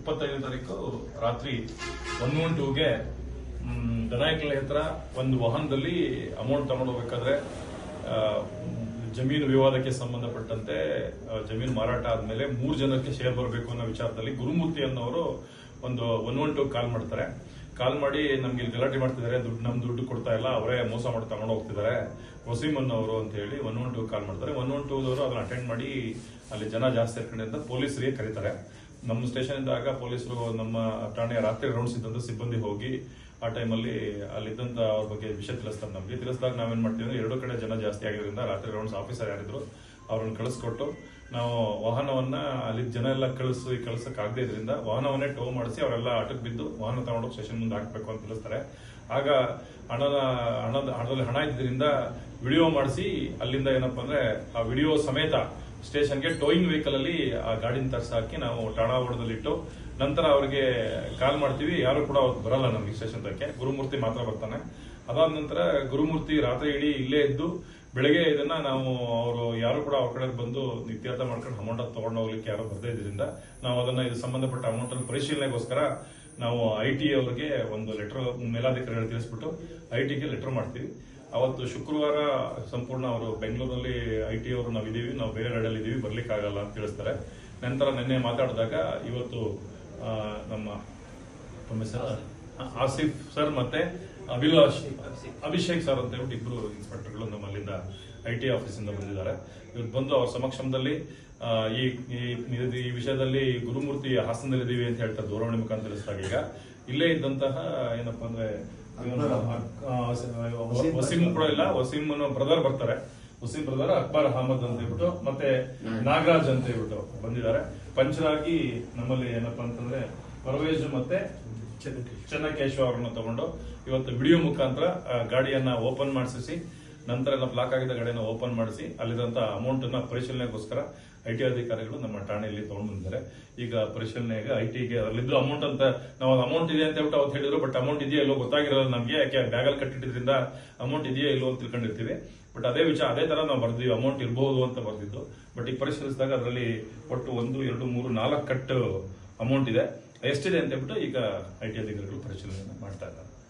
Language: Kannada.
25ನೇ ತಾರೀಕು ರಾತ್ರಿ 112ಗೆ ದನಾಯಕನಹಳ್ಳಿ ಹತ್ರ ಒಂದು ವಾಹನದಲ್ಲಿ ಅಮೌಂಟ್ ತಗೊಂಡು ಹೋಗ್ಬೇಕಾದ್ರೆ ಜಮೀನು ವಿವಾದಕ್ಕೆ ಸಂಬಂಧಪಟ್ಟಂತೆ ಜಮೀನು ಮಾರಾಟ ಆದ್ಮೇಲೆ 3 ಜನಕ್ಕೆ ಶೇರ್ ಬರಬೇಕು ಅನ್ನೋ ವಿಚಾರದಲ್ಲಿ ಗುರುಮೂರ್ತಿ ಅನ್ನೋರು ಒಂದು 112 ಕಾಲ್ ಮಾಡ್ತಾರೆ. ಕಾಲ್ ಮಾಡಿ ನಮ್ಗೆ ಇಲ್ಲಿ ಗಲಾಟೆ ಮಾಡ್ತಿದ್ದಾರೆ, ದುಡ್ಡು ಕೊಡ್ತಾ ಇಲ್ಲ, ಅವರೇ ಮೋಸ ಮಾಡಿ ತಗೊಂಡು ಹೋಗ್ತಿದ್ದಾರೆ ವಸೀಮ್ ಅನ್ನೋರು ಅಂತ ಹೇಳಿ 112 ಕಾಲ್ ಮಾಡ್ತಾರೆ. 112 ಅದನ್ನ ಅಟೆಂಡ್ ಮಾಡಿ ಅಲ್ಲಿ ಜನ ಜಾಸ್ತಿ ಇರ್ಕೊಂಡಿದ್ದ ಪೊಲೀಸರಿಗೆ ಕರೀತಾರೆ. ನಮ್ಮ ಸ್ಟೇಷನ್ ಇದ್ದಾಗ ಪೊಲೀಸರು ನಮ್ಮ ಠಾಣೆಯ ರಾತ್ರಿ ರೌಂಡ್ಸ್ ಇದ್ದಂತ ಸಿಬ್ಬಂದಿ ಹೋಗಿ ಆ ಟೈಮಲ್ಲಿ ಅಲ್ಲಿದ್ದಂತ ಅವ್ರ ಬಗ್ಗೆ ವಿಷಯ ತಿಳಿಸ್ತಾರೆ. ನಮ್ಗೆ ತಿಳಿಸಿದಾಗ ನಾವೇನ್ ಮಾಡ್ತೀವಿ ಅಂದ್ರೆ 2 ಕಡೆ ಜನ ಜಾಸ್ತಿ ಆಗಿರೋದ್ರಿಂದ ರಾತ್ರಿ ರೌಂಡ್ಸ್ ಆಫೀಸರ್ ಯಾರಿದ್ರು ಅವ್ರನ್ನ ಕಳಿಸ್ಕೊಟ್ಟು ನಾವು ವಾಹನವನ್ನ ಅಲ್ಲಿ ಜನ ಎಲ್ಲ ಕಳ್ಸಕ್ ಇದ್ರಿಂದ ವಾಹನವನ್ನೇ ಟೋ ಮಾಡಿಸಿ ಅವರೆಲ್ಲ ಆಟಕ್ಕೆ ಬಿದ್ದು ವಾಹನ ತಗೊಂಡು ಸ್ಟೇಷನ್ ಮುಂದೆ ಹಾಕ್ಬೇಕು ಅಂತ ತಿಳಿಸ್ತಾರೆ. ಆಗ ಹಣದಲ್ಲಿ ಹಣ ಇದ್ರಿಂದ ವಿಡಿಯೋ ಮಾಡಿಸಿ ಅಲ್ಲಿಂದ ಏನಪ್ಪಾ ಅಂದ್ರೆ ಆ ವಿಡಿಯೋ ಸಮೇತ ಸ್ಟೇಷನ್ಗೆ ಟೋಯಿಂಗ್ ವೆಹಿಕಲ್ ಅಲ್ಲಿ ಆ ಗಾಡಿನ ತರ್ಸಾಕಿ ನಾವು ಠಾಣಾ ಓಡದಲ್ಲಿಟ್ಟು ನಂತರ ಅವ್ರಿಗೆ ಕಾಲ್ ಮಾಡ್ತೀವಿ. ಯಾರು ಕೂಡ ಅವ್ರು ಬರಲ್ಲ ನಮ್ಗೆ ಸ್ಟೇಷನ್ ತಕ್ಕೆ, ಗುರುಮೂರ್ತಿ ಮಾತ್ರ ಬರ್ತಾನೆ. ಅದಾದ ನಂತರ ಗುರುಮೂರ್ತಿ ರಾತ್ರಿ ಇಡೀ ಇಲ್ಲೇ ಇದ್ದು ಬೆಳಗ್ಗೆ ಇದನ್ನ ನಾವು ಅವರು ಯಾರು ಕೂಡ ಅವ್ರ ಕಡೆ ಬಂದು ಇತ್ಯರ್ಥ ಮಾಡ್ಕೊಂಡು ಅಮೌಂಟ್ ತಗೊಂಡು ಹೋಗ್ಲಿಕ್ಕೆ ಯಾರು ಬರ್ದೇ ಇದರಿಂದ ನಾವು ಅದನ್ನ ಇದು ಸಂಬಂಧಪಟ್ಟ ಅಮೌಂಟ್ ಅನ್ನು ಪರಿಶೀಲನೆಗೋಸ್ಕರ ನಾವು IT ಅವರಿಗೆ ಒಂದು ಲೆಟರ್ ಮೇಲಾಧಿಕಾರಿಗಳು ತಿಳಿಸ್ಬಿಟ್ಟು ITಗೆ ಲೆಟರ್ ಮಾಡ್ತೀವಿ. ಅವತ್ತು ಶುಕ್ರವಾರ ಸಂಪೂರ್ಣ ಅವರು ಬೆಂಗಳೂರಲ್ಲಿ IT ಅವರು ನಾವಿದೀವಿ, ನಾವು ಬೇರೆ ರೈಡಲ್ಲಿ ಇದೀವಿ, ಬರ್ಲಿಕ್ಕೆ ಆಗಲ್ಲ ಅಂತ ತಿಳಿಸ್ತಾರೆ. ನಂತರ ನಿನ್ನೆ ಮಾತಾಡಿದಾಗ ಇವತ್ತು ನಮ್ಮ ಆಸಿಫ್ ಸರ್ ಮತ್ತೆ ಅಭಿಷೇಕ್ ಸರ್ ಅಂತ ಹೇಳ್ಬಿಟ್ಟು ಇಬ್ರು ಇನ್ಸ್ಪೆಕ್ಟರ್ಗಳು ನಮ್ಮಲ್ಲಿಂದ IT ಆಫೀಸ್ ಇಂದ ಬಂದಿದ್ದಾರೆ. ಇವತ್ತು ಬಂದು ಅವ್ರ ಸಮಕ್ಷಮದಲ್ಲಿ ಈ ವಿಷಯದಲ್ಲಿ ಗುರುಮೂರ್ತಿ ಹಾಸನದಲ್ಲಿದ್ದೀವಿ ಅಂತ ಹೇಳ್ತಾರೆ ದೂರವಾಣಿ ಮುಖಾಂತರ ತಿಳಿಸಿದಾಗ ಈಗ ಇಲ್ಲೇ ಇದ್ದಂತಹ ಏನಪ್ಪಾ ಅಂದ್ರೆ ವಸೀಮ್ ಕೂಡ ಇಲ್ಲ, ವಸೀಮ್ ಬ್ರದರ್ ಬರ್ತಾರೆ. ವಸೀಮ್ ಬ್ರದರ್ ಅಕ್ಬರ್ ಅಹಮದ್ ಅಂತ ಹೇಳ್ಬಿಟ್ಟು ಮತ್ತೆ ನಾಗರಾಜ್ ಅಂತ ಹೇಳ್ಬಿಟ್ಟು ಬಂದಿದ್ದಾರೆ. ಪಂಚರಾಗಿ ನಮ್ಮಲ್ಲಿ ಏನಪ್ಪಾ ಅಂತಂದ್ರೆ ಪರವೇಜ್ ಮತ್ತೆ ಚೆನ್ನಕೇಶವ ಅವರನ್ನ ತಗೊಂಡು ಇವತ್ತು ವಿಡಿಯೋ ಮುಖಾಂತರ ಗಾಡಿಯನ್ನ ಓಪನ್ ಮಾಡಿಸಿ ನಂತರ ಬ್ಲಾಕ್ ಆಗಿದ್ದ ಗಾಡಿಯನ್ನ ಓಪನ್ ಮಾಡಿಸಿ ಅಲ್ಲಿದ್ದಂತ ಅಮೌಂಟ್ ಅನ್ನ ಪರಿಶೀಲನೆಗೋಸ್ಕರ IT ಅಧಿಕಾರಿಗಳು ನಮ್ಮ ಠಾಣೆಯಲ್ಲಿ ತಗೊಂಡು ಬಂದಿದ್ದಾರೆ. ಈಗ ಪರಿಶೀಲನೆಗೆ ITಗೆ ಅಲ್ಲಿದ್ದು ಅಮೌಂಟ್ ಅಂತ ನಾವು ಅಮೌಂಟ್ ಇದೆ ಅಂತ ಹೇಳ್ಬಿಟ್ಟು ಅವತ್ತು ಹೇಳಿದ್ರು, ಬಟ್ ಅಮೌಂಟ್ ಇದೆಯಾ ಇಲ್ಲೋ ಗೊತ್ತಾಗಿರಲ್ಲ ನಮ್ಗೆ, ಯಾಕೆ ಬ್ಯಾಗಲ್ಲಿ ಕಟ್ಟಿದ್ರಿಂದ ಅಮೌಂಟ್ ಇದೆಯಾ ಇಲ್ಲೋ ಅಂತ ತಿಳ್ಕೊಂಡಿರ್ತೀವಿ. ಬಟ್ ಅದೇ ತರ ನಾವು ಬರ್ದಿವಿ ಅಮೌಂಟ್ ಇರಬಹುದು ಅಂತ ಬರ್ದಿದ್ದು. ಬಟ್ ಈಗ ಪರಿಶೀಲಿಸಿದಾಗ ಅದರಲ್ಲಿ ಒಟ್ಟು 1, 2, 3, 4 ಕಟ್ಟು ಅಮೌಂಟ್ ಇದೆ. ಎಷ್ಟಿದೆ ಅಂತ ಹೇಳ್ಬಿಟ್ಟು ಈಗ IT ಅಧಿಕಾರಿಗಳು ಪರಿಶೀಲನೆ ಮಾಡ್ತಾ ಇದ್ದಾರೆ.